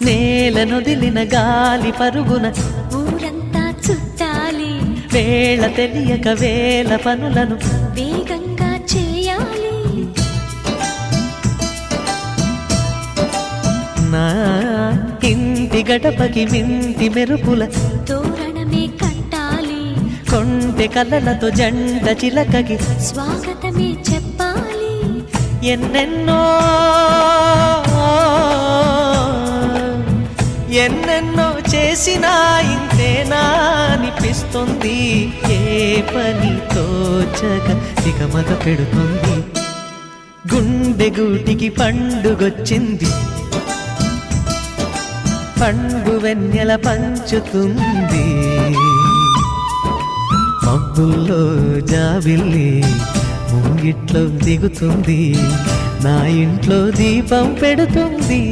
నేలనొదిలిన గాలి పరుగున ఊరంతా చుట్టాలి, వేళ తెలియక వేల పనులను వేగంగా చేయాలి. నా ఇంటి గడపకి మింటి మెరుపుల తోరణమే కట్టాలి, కొంటె కలలతో జంట చిలకకి స్వాగతమే చెప్పాలి. ఎన్నెన్నో ఎన్నెన్నో చేసినా ఇంతేనా అనిపిస్తుంది. ఏ పని తోచక దిగమగ పెడుతుంది. గుండె గూటికి పండుగొచ్చింది, పండు వెన్నెల పంచుతుంది. మబ్బుల్లో జాబిల్లి ముంగిట్లో దిగుతుంది, నా ఇంట్లో దీపం పెడుతుంది.